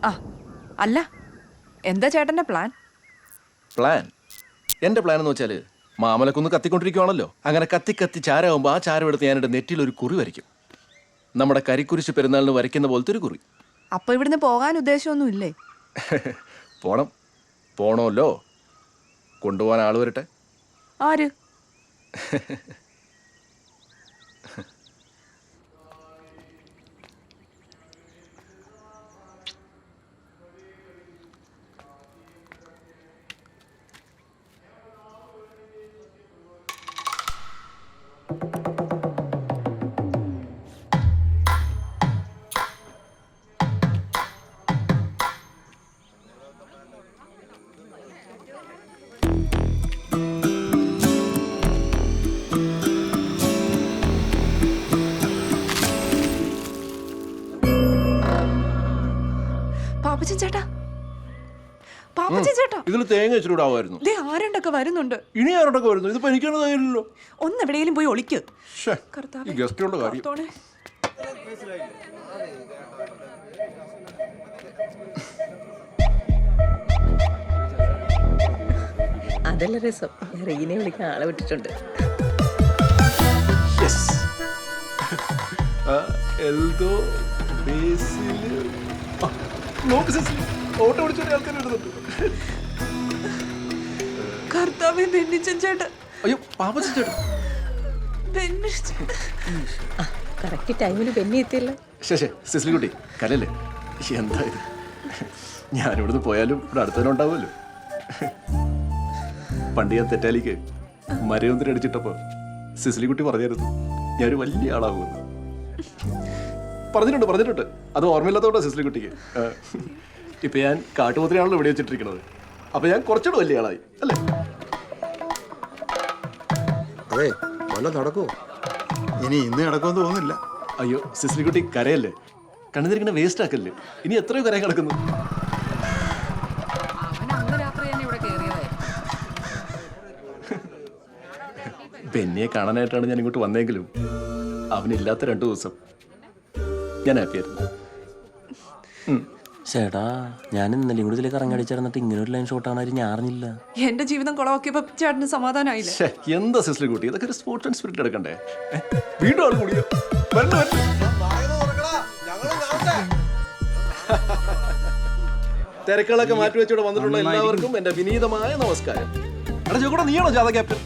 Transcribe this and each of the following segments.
ആ അല്ല, എന്താ ചേട്ടന്റെ പ്ലാൻ? പ്ലാൻ? എൻ്റെ പ്ലാൻ എന്ന് വെച്ചാൽ മാമലക്കൊന്ന് കത്തിക്കൊണ്ടിരിക്കുവാണല്ലോ. അങ്ങനെ കത്തി കത്തി ചാരമാകുമ്പോൾ ആ ചാരം എടുത്ത് ഞാൻ എൻ്റെ നെറ്റിയിൽ ഒരു കുറി വരയ്ക്കും. നമ്മുടെ കരിക്കുരിശ് പെരുന്നാളിന് വരയ്ക്കുന്ന പോലത്തെ ഒരു കുറി. അപ്പൊ ഇവിടുന്ന് പോകാൻ ഉദ്ദേശമൊന്നും ഇല്ലേ? പോണമല്ലോ. കൊണ്ടുപോകാൻ ആൾ വരട്ടെ. ആര്? പാപ്പച്ചൻ ചേട്ടാ, പാപ്പച്ചൻ ചേട്ടാ, ഇതിൽ തേങ്ങ വെച്ചിട്ടാവുമായിരുന്നു. ദേ ആരണ്ടൊക്കെ വരുന്നുണ്ട്. ഇനി ആരോടൊക്കെ വരുന്നു? ഇതിപ്പോ എനിക്കാണ് തയ്യല്ലോ. ഒന്ന് എവിടെയെങ്കിലും പോയി ഒളിക്ക്. ഈ ഗസ്റ്റുകളുടെ കാര്യം. അതല്ല രസം, ഞാൻ റീനെ വിളിക്കാൻ ആളെ വിട്ടിട്ടുണ്ട്. കർത്താവേ, ബെന്നിച്ചൻ ചേട്ടൻ. അയ്യോ, പാപ്പച്ചൻ ചേട്ടൻ. കറക്റ്റ് ടൈമിന് ബെന്നി എത്തിയല്ലോ. സിസ്ലി കുട്ടി, കലല്ലേ? എന്താ ഇത്? ഞാനിവിടുന്ന് പോയാലും ഇവിടെ അടുത്തന്നെ ഉണ്ടാവുമല്ലോ. പണ്ട് ഞാൻ തെറ്റാലിക്ക് മരയൊന്നിന് അടിച്ചിട്ടപ്പോ സിസ്ലി കുട്ടി പറഞ്ഞായിരുന്നു ഞാനൊരു വലിയ ആളാകുമെന്ന്. പറഞ്ഞിട്ടുണ്ട്. അത് ഓർമ്മയില്ലാത്തോണ്ടാ സിസ്ലി കുട്ടിക്ക്. ഇപ്പൊ ഞാൻ കാട്ടുപോത്തിനാണല്ലോ ഇവിടെ വെച്ചിട്ടിരിക്കുന്നത്. അപ്പൊ ഞാൻ കുറച്ചുകൂടെ വലിയ ആളായി അല്ലേ? അതെ, വല്ല നടക്കോ? ഇനി ഇന്ന് നടക്കുമെന്ന് തോന്നുന്നില്ല. അയ്യോ സിസ്ലി കുട്ടി, കരയല്ലേ? കണ്ണുതിരിക്കുന്ന വേസ്റ്റ് ആക്കല്ലേ? ഇനി എത്രയോ കരയെ കിടക്കുന്നു. ബെന്നിയെ കാണാനായിട്ടാണ് ഞാൻ ഇങ്ങോട്ട് വന്നെങ്കിലും അവനില്ലാത്ത 2 ദിവസം ഞാൻ ഹാപ്പിയായിരുന്നു. ചേട്ടാ, ഞാൻ ഇന്നലെയും കൂടി ഇതിലേക്ക് ഇറങ്ങടിച്ചിരുന്നിട്ട് ഇങ്ങനെ ഒരു ലൈൻ ഷോട്ടാണ് ഞാൻ അറിഞ്ഞില്ല. എന്റെ ജീവിതം കുളവാക്കിയപ്പോ ചേട്ടന് സമാധാനമായില്ല. എന്താ സിസ്ലി കുട്ടി, ഇതൊക്കെ ഒരു സ്പോർട്സ് ആൻഡ് സ്പിരിറ്റ് എടുക്കണ്ടേ? വീണ്ടും ആൾ കൂടിയോ? തിരക്കുകളൊക്കെ മാറ്റിവെച്ചോടെ വന്നിട്ടുള്ള എല്ലാവർക്കും എന്റെ വിനീതമായ നമസ്കാരം. എടാ ചോക്കോടാ, നീയാണോ ജാഥ ക്യാപ്റ്റൻ?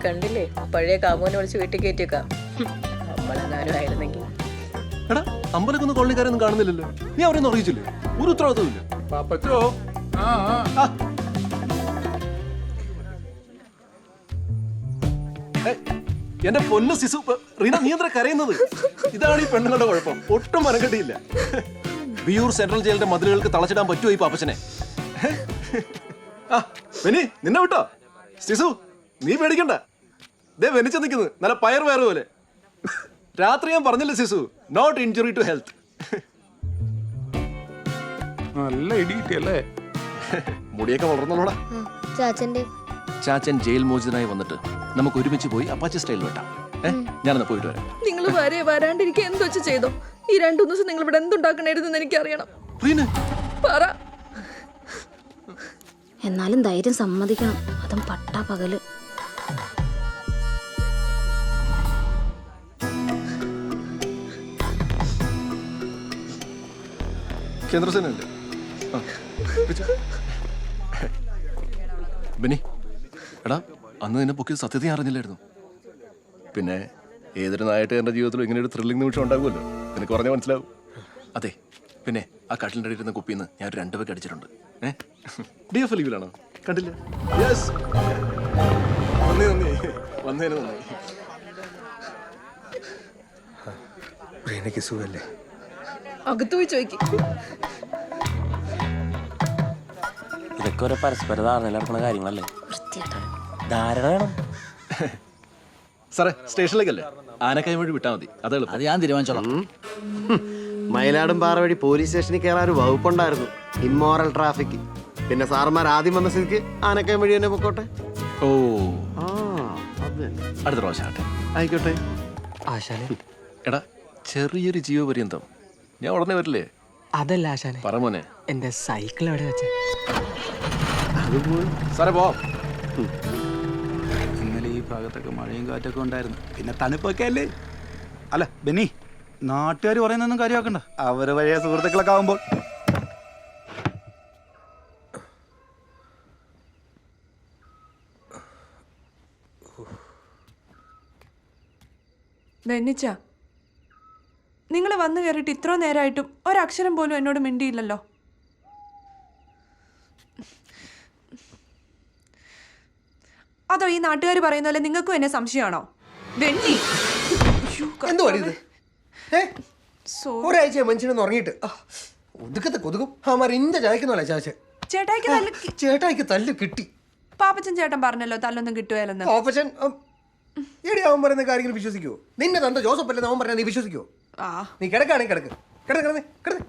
കണ്ടില്ലേ, പഴയ കാമോനെ വിളിച്ച് വീട്ടിൽ കയറ്റിയേക്കാം. നമ്മളെങ്ങാനും ആയിരുന്നെങ്കിൽ. എടാ, അമ്പലക്കൊന്നും കോളനിക്കാരൊന്നും കാണുന്നില്ലല്ലോ. നീ അവരൊന്നും അറിയിച്ചില്ലേ? ഒരു ഉത്തരവാദിത്വം ഇല്ല. പാപ്പച്ചോ, എന്റെ പൊന്നു സിസു, റീന നീ എന്താ കരയുന്നത്? ഇതാണ് ഈ പെണ്ണുങ്ങളുടെ കുഴപ്പം. ഒട്ടും മനക്കെട്ടിയില്ല. വിയൂർ സെൻട്രൽ ജയിലിന്റെ മതിലുകൾക്ക് തളച്ചിടാൻ പറ്റുമോ ഈ പാപ്പച്ചനെ? വെനി, നിന്നെ വിട്ടോ? സിസു, നീ പേടിക്കണ്ട. ദേ വെനിച്ച നിൽക്കുന്നത് നല്ല പയർ വേറെ പോലെ. രാത്രി ഞാൻ പറഞ്ഞില്ലേ സിസു, നോട്ട് ഇൻജുറി ടു ഹെൽത്ത്. നല്ല ഇടി കിട്ടിയല്ലേ? മുടിയൊക്കെ വളർന്നോടാ. ചാച്ചൻ ജയിൽ മോചിതനായി വന്നിട്ട് നമുക്ക് ഒരുമിച്ച് പോയി അപ്പാച്ചി സ്റ്റൈൽ വെട്ടാം. ഞാനെന്നാ പോയിട്ട് വരാം. നിങ്ങൾ വരാണ്ടിരിക്കുക എന്ത് വെച്ച് ചെയ്തോ? ഈ 2 ദിവസം നിങ്ങൾ ഇവിടെ എന്തുണ്ടാക്കണായിരുന്നു എനിക്ക് അറിയണം. പറ. എന്നാലും ധൈര്യം സമ്മതിക്കണം, അതും പട്ടാ പകല്. കേന്ദ്രസേനല്ലേ? ബെന്നി, എടാ, അന്ന് നിന്നെ പൊക്കിയത് സത്യത ഞാൻ അറിഞ്ഞില്ലായിരുന്നു. പിന്നെ ഏതൊരു നായിട്ട് എൻ്റെ ജീവിതത്തിലും ഇങ്ങനെ ഒരു ത്രില്ലിംഗ് നിമിഷം ഉണ്ടാകുമല്ലോ. നിനക്ക് പറഞ്ഞാൽ മനസ്സിലാവും. അതെ, പിന്നെ ആ കട്ടിലിൻ്റെ അടിയിൽ ഇരുന്ന കുപ്പിന്ന് ഞാൻ ഒരു 2 പേക്ക് അടിച്ചിട്ടുണ്ട്. DF ലീവിലാണോ? കണ്ടില്ല? യെസ്, വന്നേന് നന്ദി. റീനയ്ക്ക് സുഖല്ലേ? അകത്തു പോയി ചോദിക്കും. ഇതൊക്കെ ഓരോ പരസ്പര ധാരണ നടക്കുന്ന കാര്യങ്ങളല്ലേ? ധാരണ വേണം. സാറേ, സ്റ്റേഷനിലേക്കല്ലേ? ആനക്കൈ വഴി വിട്ടാൽ മതി. അത് ഞാൻ തീരുമാനിച്ചോളാം. മയിലാടും പാറ വഴി പോലീസ് സ്റ്റേഷനിൽ കയറാൻ ഒരു വകുപ്പുണ്ടായിരുന്നു, ഇമ്മോറൽ ട്രാഫിക്. പിന്നെ സാർമാർ ആദ്യം വന്ന സ്ഥിതിക്ക് ആനക്കൈ വഴി തന്നെ പൊക്കോട്ടെ. ഓ, അത് അടുത്ത പ്രാവശ്യം ആട്ടെ. ആയിക്കോട്ടെ. എടാ, ചെറിയൊരു ജീവപര്യന്തം ഞാൻ ഉടനെ വരില്ലേ? അതല്ല ആശാനെ, പറ മോനെ. എന്റെ സൈക്കിൾ എവിടെ വെച്ചേ? സാറേ പോവാം. ഇന്നലെ ഈ ഭാഗത്തൊക്കെ മഴയും കാറ്റൊക്കെ ഉണ്ടായിരുന്നു, പിന്നെ തണുപ്പൊക്കെ അല്ലേ. അല്ല ബെന്നി, നാട്ടുകാർ പറയുന്നൊന്നും കാര്യമാക്കണ്ട, അവര് വഴിയ സുഹൃത്തുക്കളൊക്കെ ആവുമ്പോൾ. ബെന്നിച്ച, നിങ്ങൾ വന്നു കയറിയിട്ട് ഇത്ര നേരമായിട്ടും ഒരക്ഷരം പോലും എന്നോട് മിണ്ടിയില്ലല്ലോ. അതോ ഈ നാട്ടുകാർ പറയുന്ന പോലെ നിങ്ങൾക്കും എന്നെ സംശയമാണോ? ബെന്നി, എന്തോ ഇത്? ഒരാഴ്ച മനുഷ്യനൊന്ന് ഉറങ്ങിയിട്ട് ഒതുക്കത്തെ കൊതുകും അവന്മാർ ഇന്റെ ചായക്കുന്നല്ലേ ചാച്ച. ചേട്ടായിക്ക് തല്ല് കിട്ടി. പാപ്പച്ചൻ ചേട്ടൻ പറഞ്ഞല്ലോ തല്ലൊന്നും കിട്ടുകയല്ലെന്ന്. ഓപ്പച്ചൻ എടി അവൻ പറയുന്ന കാര്യങ്ങൾ വിശ്വസിക്കുവോ? നിന്നെ തന്റെ ജോസഫ് അല്ലെന്ന് അവൻ പറഞ്ഞാൽ നീ വിശ്വസിക്കുവോ? നീ കിടക്കാണെങ്കിൽ കിടക്ക്, കിടക്കുന്നേ കിടന്നേ.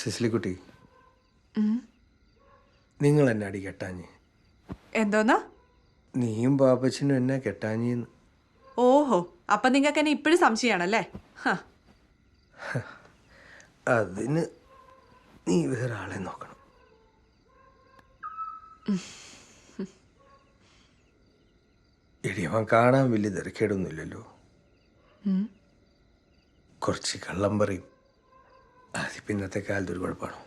സിസ്ലിക്കുട്ടി, നിങ്ങൾ എന്നെ അടി കെട്ടാഞ്ഞ്. എന്തോന്നാ? നീയും പാപ്പച്ചനും എന്നെ കെട്ടാഞ്ഞിന്ന്. ഓഹോ, അപ്പൊ നിങ്ങൾക്ക് എന്നെ ഇപ്പോഴും സംശയമാണല്ലേ? അതിന് നീ വേറെ ആളെ നോക്കണം. എടി അവൻ കാണാൻ വലിയ തിരക്കേടൊന്നുമില്ലല്ലോ. കുറച്ച് കള്ളം പറയും, അതിപ്പോ ഇന്നത്തെ കാലത്ത് ഒരു കുഴപ്പമാണോ?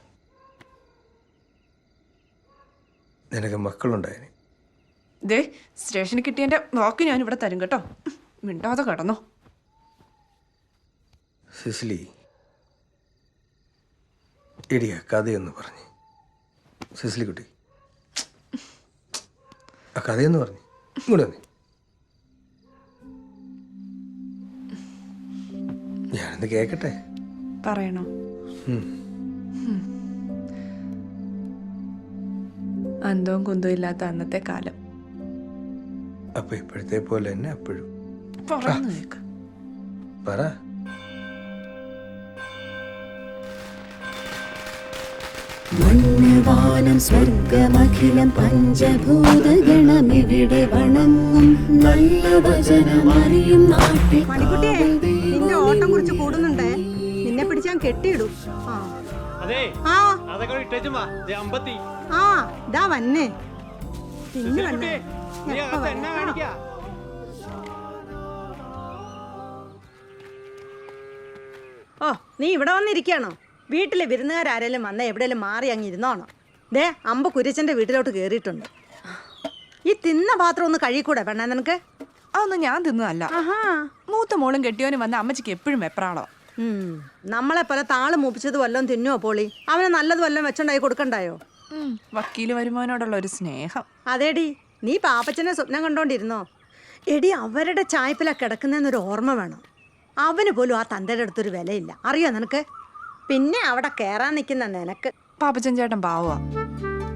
നിനക്ക് മക്കളുണ്ടായതിന് ദേ, സ്റ്റേഷനിൽ കിട്ടിയതിന്റെ വാക്ക് ഞാൻ ഇവിടെ തരും കേട്ടോ. മിണ്ടാതെ കടന്നോ. സിസ്ലി, എടിയാ കഥയൊന്ന് പറഞ്ഞ്. സിസ്ലി കുട്ടി, ആ കഥയൊന്ന് പറഞ്ഞ് ഇങ്ങോട്ട് വന്നേ. ഞാനൊന്ന് കേക്കട്ടെ. പറയണോ? അന്തവും കുന്തവും ഇല്ലാത്ത അന്നത്തെ കാലം. അപ്പൊ ഇപ്പോഴത്തെ പോലെ തന്നെ അപ്പോഴും പറഞ്ഞു കേക്ക്. പറ. മണ്വാനം സ്വർഗമഖിലം പഞ്ചഭൂതഗണമിവിടെ വണങ്ങും നല്ല വചനമറിയും നാട്ടിൽ. മണിക്കുട്ടിയെ, നിന്റെ ഓട്ടം കുറിച്ച് കൂടുന്നുണ്ടേ, നിന്നെ പിടിച്ചാൻ കെട്ടിയിടും. ഇതാ വന്നേ. പിന്നെ വന്നേ. ഓ, നീ ഇവിടെ വന്നിരിക്കുകയാണോ? വീട്ടിലെ വിരുന്നുകാരാരെങ്കിലും വന്ന എവിടെയെങ്കിലും മാറി അങ്ങ് ഇരുന്നോണം. ദേ, അമ്പ കുര്യച്ചന്റെ വീട്ടിലോട്ട് കയറിയിട്ടുണ്ട്. ഈ തിന്ന പാത്രം ഒന്ന് കഴിക്കൂടെ പെണ്ണേ നിനക്ക്? അതൊന്നും ഞാൻ തിന്നതല്ല. മൂത്ത മോളും കെട്ടിയോനും വന്ന അമ്മച്ചിക്ക് എപ്പോഴും വെപ്രാളോ. നമ്മളെ പോലെ താള് മൂപ്പിച്ചത് വല്ലതും തിന്നുവോ പോളി? അവന് നല്ലത് വല്ലതും വെച്ചുണ്ടായി കൊടുക്കണ്ടായോ? വക്കീല് വരുമാനോടുള്ള ഒരു സ്നേഹം. അതേടി, നീ പാപ്പച്ചനെ സ്വപ്നം കണ്ടോണ്ടിരുന്നോ? എടി, അവരുടെ ചായ്പിലാ കിടക്കുന്നതെന്നൊരു ഓർമ്മ വേണം. അവന് പോലും ആ തന്തയുടെ അടുത്തൊരു വിലയില്ല, അറിയോ നിനക്ക്? പിന്നെ അവിടെ കയറാൻ നിൽക്കുന്ന നിനക്ക്. പാപ്പച്ചൻ ചേട്ടൻ പാവാ,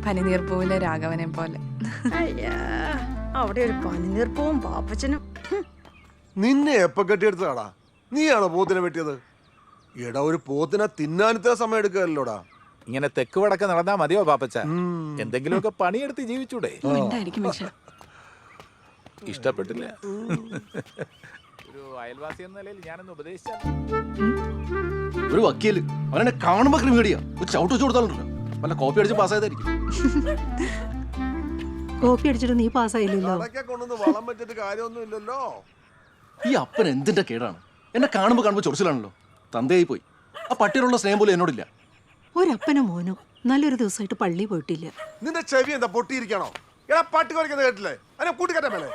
പനിനീർപ്പൂവിലെ രാഘവനെ പോലെ. അയ്യാ, അവിടെ ഒരു പനിനീർപ്പവും പാപ്പച്ചനും. നിന്നെ എപ്പ കെട്ടിയെടുത്തതാടാ? നീയാണോ പോത്തിനെ വെട്ടിയത്? എടാ, ഒരു പോത്തിനെ തിന്നാനത്തെ സമയം എടുക്കുകയല്ലോടാ. ഇങ്ങനെ തെക്ക് വടക്ക് നടന്നാ മതിയോ പാപ്പച്ച? എന്തെങ്കിലുമൊക്കെ പണിയെടുത്ത് ജീവിച്ചൂടെ? ഇഷ്ടപ്പെട്ടില്ല. ഒരു അയൽവാസി എന്ന നിലയിൽ ഞാനൊന്ന് ഉപദേശിച്ച ഒരു വക്കീല് അവനെ കാണുമ്പോ ക്രിമിനടിയാ. ഒരു ചവിട്ട് വെച്ച് കൊടുത്താലുണ്ടല്ലോ, വല്ല കോപ്പി അടിച്ച് പാസ്സായതായിരിക്കും. കോപ്പി അടിച്ചിട്ട് നീ പാസ്സായില്ലല്ലോ. കൊണ്ടൊന്ന് വളം വെച്ചിട്ട് കാര്യമൊന്നുമില്ലല്ലോ. ഈ അപ്പൻ എന്തിന്റെ കേടാണ്? എന്നെ കാണുമ്പോ ചൊറിച്ചിലാണല്ലോ. തന്തയായി പോയി. ആ പട്ടിയോടുള്ള സ്നേഹം പോലും എന്നോടില്ല. ഒരപ്പനും മോനും നല്ലൊരു ദിവസമായിട്ട് പള്ളി പോയിട്ടില്ല. നിന്റെ ചെവി എന്താ പൊട്ടിയിരിക്കണോ? എടാ, പട്ടി കുറയ്ക്കുന്നത് കേട്ടില്ലേ? അതിനെ കൂട്ടിക്കട്ടെ മേലെ.